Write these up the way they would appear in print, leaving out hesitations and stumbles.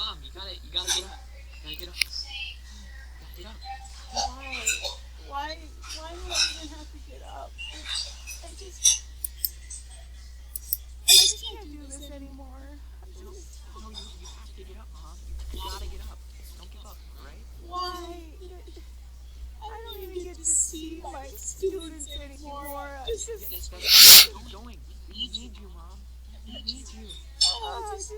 Mom, you gotta get up. You gotta get up. You gotta get up. Why? Why do I even have to get up? I just I just can't do this anymore. No, no, you have to get up, Mom. You gotta get up. Don't give up, all right? Why? I don't even get to see my students anymore. I Yeah, just that's why we keep going. We need you, Mom. We need you. I just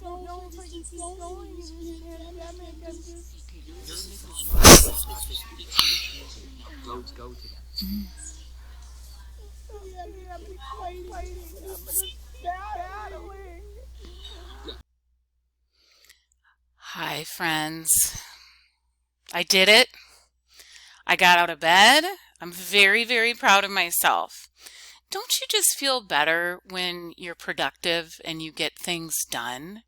don't know if I can keep going in this pandemic. I'm just Okay, you're Mrs. Mom. The students need you. Now go to them. I'm gonna be fighting. I'm gonna be battling. Yeah. Hi, friends. I did it. I got out of bed. I'm very, very proud of myself. Don't you just feel better when you're productive and you get things done?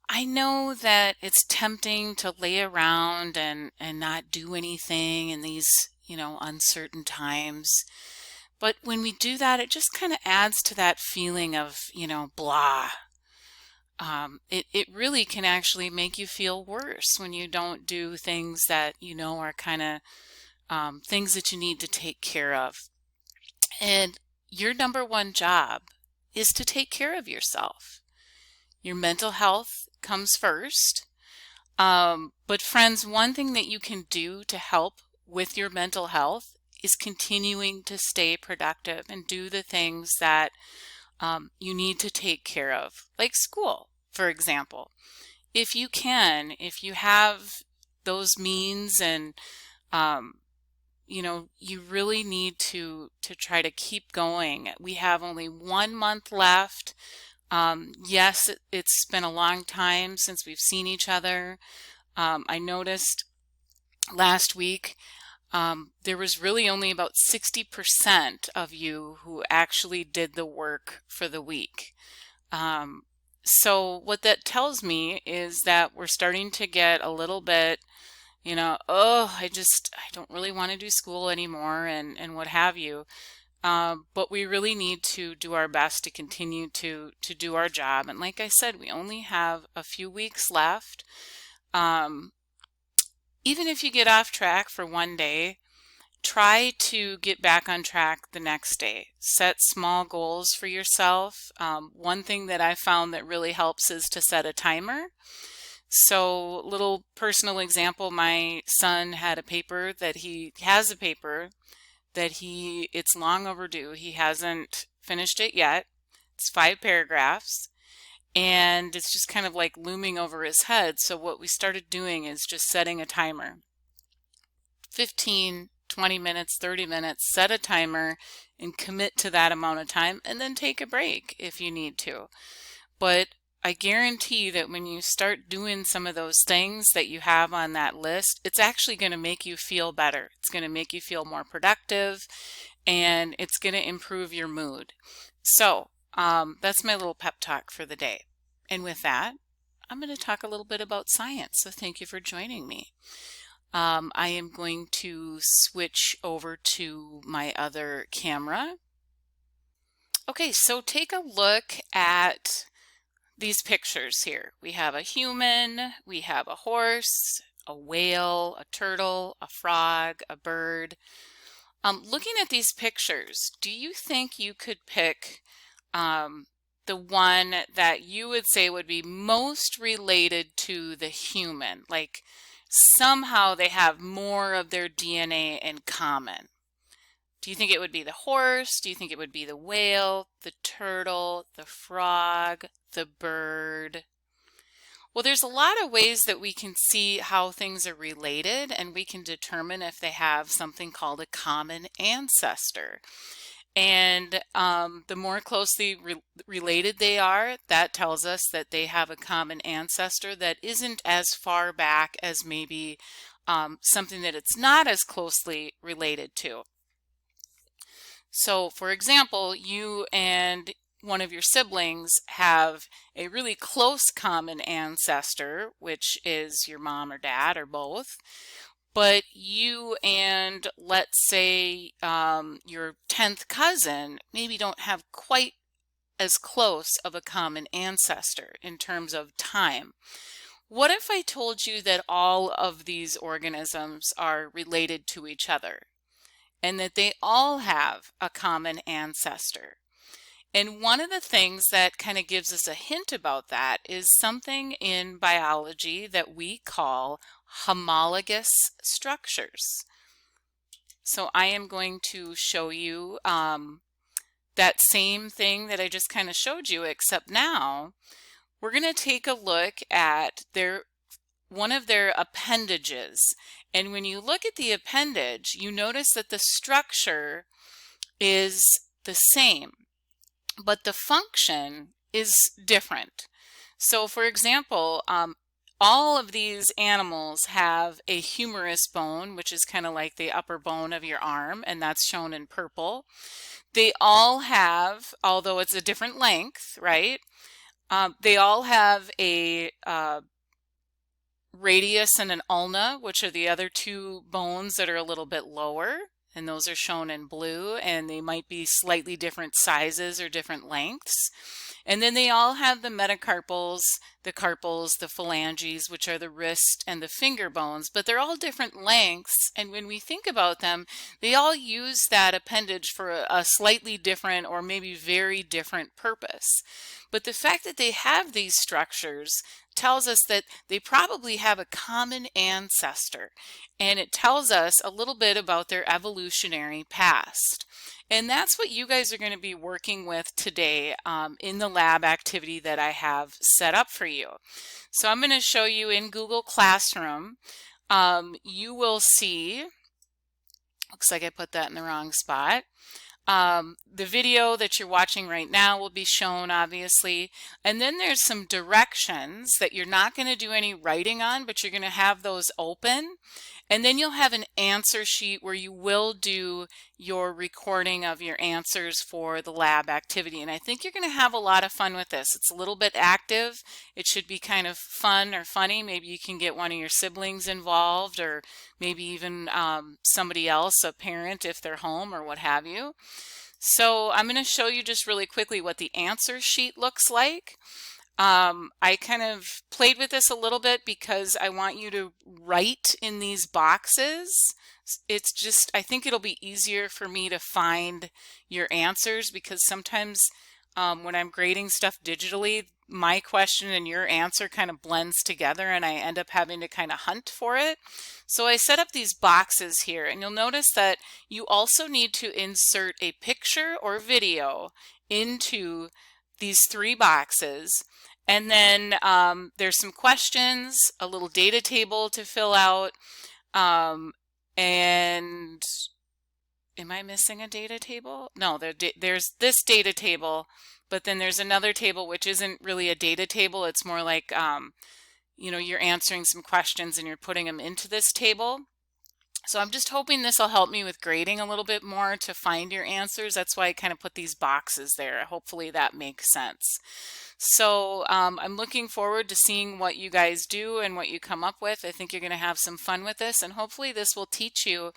I know that it's tempting to lay around and not do anything in these, uncertain times. But when we do that, it just kind of adds to that feeling of, blah. It really can actually make you feel worse when you don't do things that you know are kind of things that you need to take care of. And your number one job is to take care of yourself. Your mental health comes first. But friends, one thing that you can do to help with your mental health is continuing to stay productive and do the things that you need to take care of, like school, for example. If you can, if you have those means and you really need to try to keep going. We have only 1 month left. Yes, it's been a long time since we've seen each other. I noticed last week there was really only about 60% of you who actually did the work for the week. So what that tells me is that we're starting to get a little bit, oh, I don't really want to do school anymore and what have you. But we really need to do our best to continue to do our job. And like I said, we only have a few weeks left. Um, Even if you get off track for one day, try to get back on track the next day. Set small goals for yourself. One thing that I found that really helps is to set a timer. So, little personal example, my son had a paper that he has a paper that it's long overdue. He hasn't finished it yet. It's 5 paragraphs and it's just kind of like looming over his head. So what we started doing is just setting a timer. 15, 20 minutes, 30 minutes, set a timer and commit to that amount of time and then take a break if you need to. But I guarantee that when you start doing some of those things that you have on that list, it's actually going to make you feel better. It's going to make you feel more productive and it's going to improve your mood. So that's my little pep talk for the day. And with that, I'm going to talk a little bit about science. So thank you for joining me. I am going to switch over to my other camera. Okay, so take a look at these pictures here. We have a human, we have a horse, a whale, a turtle, a frog, a bird. Looking at these pictures, do you think you could pick the one that you would say would be most related to the human? Like somehow they have more of their DNA in common. Do you think it would be the horse? Do you think it would be the whale, the turtle, the frog, the bird? Well, there's a lot of ways that we can see how things are related, and we can determine if they have something called a common ancestor. And the more closely related they are, that tells us that they have a common ancestor that isn't as far back as maybe something that it's not as closely related to. So, for example, you and one of your siblings have a really close common ancestor, which is your mom or dad or both. But you and, let's say, your 10th cousin maybe don't have quite as close of a common ancestor in terms of time. What if I told you that all of these organisms are related to each other and that they all have a common ancestor? And one of the things that kind of gives us a hint about that is something in biology that we call homologous structures. So I am going to show you that same thing that I just kind of showed you, except now we're going to take a look at one of their appendages. And when you look at the appendage, you notice that the structure is the same, but the function is different. So for example, all of these animals have a humerus bone, which is kind of like the upper bone of your arm, and that's shown in purple. They all have, although it's a different length, right? They all have a radius and an ulna, which are the other two bones that are a little bit lower, and those are shown in blue, and they might be slightly different sizes or different lengths. And then they all have the metacarpals, the carpals, the phalanges, which are the wrist and the finger bones, but they're all different lengths. And when we think about them, they all use that appendage for a slightly different or maybe very different purpose. But the fact that they have these structures tells us that they probably have a common ancestor, and it tells us a little bit about their evolutionary past. And that's what you guys are going to be working with today in the lab activity that I have set up for you. So I'm going to show you in Google Classroom. You will see, looks like I put that in the wrong spot. The video that you're watching right now will be shown, obviously, and then there's some directions that you're not going to do any writing on, but you're going to have those open, and then you'll have an answer sheet where you will do your recording of your answers for the lab activity. And I think you're going to have a lot of fun with this. It's a little bit active. It should be kind of fun or funny. Maybe you can get one of your siblings involved, or maybe even somebody else, a parent if they're home or what have you. So I'm going to show you just really quickly what the answer sheet looks like. I kind of played with this a little bit because I want you to write in these boxes. It's just, I think it'll be easier for me to find your answers, because sometimes when I'm grading stuff digitally, my question and your answer kind of blends together and I end up having to kind of hunt for it. So I set up these boxes here, and you'll notice that you also need to insert a picture or video into these three boxes. And then there's some questions, a little data table to fill out, and am I missing a data table? No, there's this data table, but then there's another table which isn't really a data table. It's more like, you know, you're answering some questions and you're putting them into this table. So I'm just hoping this will help me with grading a little bit more to find your answers. That's why I kind of put these boxes there. Hopefully that makes sense. So I'm looking forward to seeing what you guys do and what you come up with. I think you're going to have some fun with this, and hopefully this will teach you,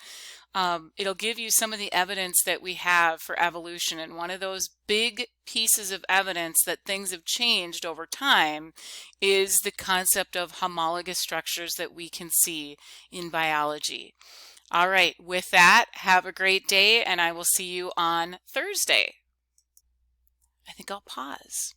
it'll give you some of the evidence that we have for evolution. And one of those big pieces of evidence that things have changed over time is the concept of homologous structures that we can see in biology. All right, with that, have a great day, and I will see you on Thursday. I think I'll pause.